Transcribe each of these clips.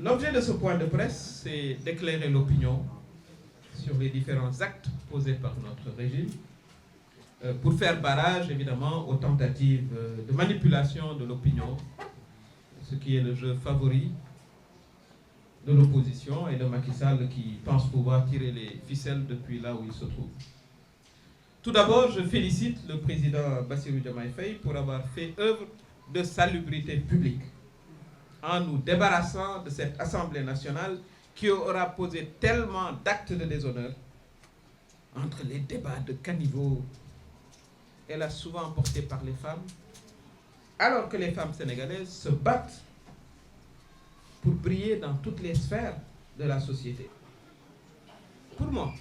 L'objet de ce point de presse, c'est d'éclairer l'opinion sur les différents actes posés par notre régime pour faire barrage, évidemment, aux tentatives de manipulation de l'opinion, ce qui est le jeu favori de l'opposition et de Macky Sall qui pense pouvoir tirer les ficelles depuis là où il se trouve. Tout d'abord, je félicite le président Bassirou Diomaye Faye pour avoir fait œuvre de salubrité publique en nous débarrassant de cette Assemblée nationale qui aura posé tellement d'actes de déshonneur entre les débats de caniveau, elle a souvent porté par les femmes, alors que les femmes sénégalaises se battent pour briller dans toutes les sphères de la société. Pour moi,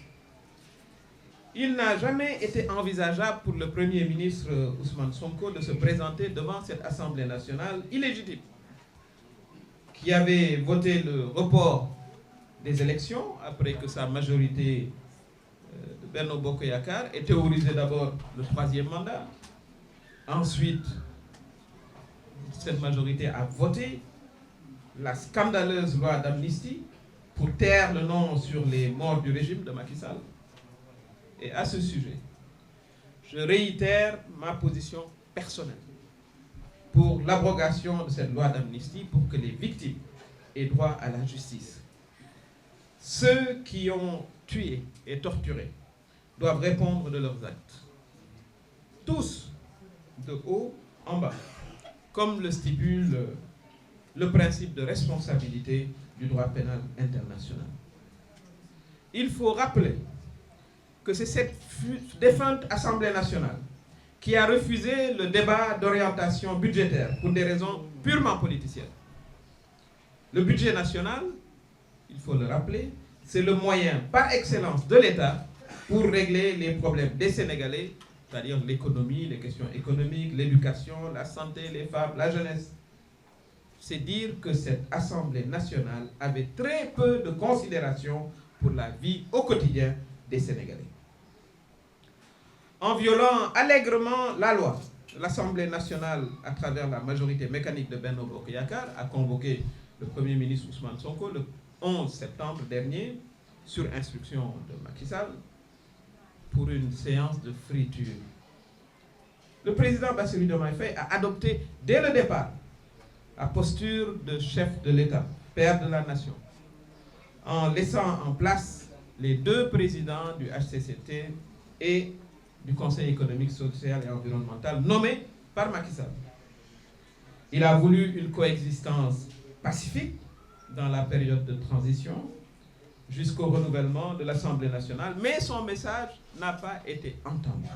il n'a jamais été envisageable pour le Premier ministre Ousmane Sonko de se présenter devant cette Assemblée nationale illégitime, qui avait voté le report des élections après que sa majorité de Benno Bokk Yakaar ait théorisé d'abord le 3e mandat. Ensuite, cette majorité a voté la scandaleuse loi d'amnistie pour taire le nom sur les morts du régime de Macky Sall. Et à ce sujet, je réitère ma position personnelle pour l'abrogation de cette loi d'amnistie pour que les victimes aient droit à la justice. Ceux qui ont tué et torturé doivent répondre de leurs actes. Tous, de haut en bas, comme le stipule le principe de responsabilité du droit pénal international. Il faut rappeler que c'est cette défunte Assemblée nationale qui a refusé le débat d'orientation budgétaire pour des raisons purement politiciennes. Le budget national, il faut le rappeler, c'est le moyen par excellence de l'État pour régler les problèmes des Sénégalais, c'est-à-dire l'économie, les questions économiques, l'éducation, la santé, les femmes, la jeunesse. C'est dire que cette Assemblée nationale avait très peu de considération pour la vie au quotidien des Sénégalais. En violant allègrement la loi, l'Assemblée nationale, à travers la majorité mécanique de Benno Bokk Yakaar, a convoqué le Premier ministre Ousmane Sonko le 11 septembre dernier, sur instruction de Macky Sall, pour une séance de friture. Le président Bassirou Diomaye Faye a adopté dès le départ la posture de chef de l'État, père de la nation, en laissant en place les 2 présidents du HCCT et du Conseil économique, social et environnemental nommés par Macky Sall. Il a voulu une coexistence pacifique dans la période de transition jusqu'au renouvellement de l'Assemblée nationale, mais son message n'a pas été entendu.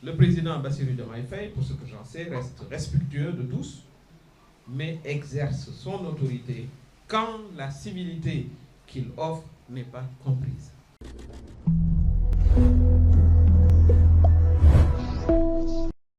Le président Bassirou Diomaye Faye, pour ce que j'en sais, reste respectueux de tous, mais exerce son autorité quand la civilité qu'il offre n'est pas comprise.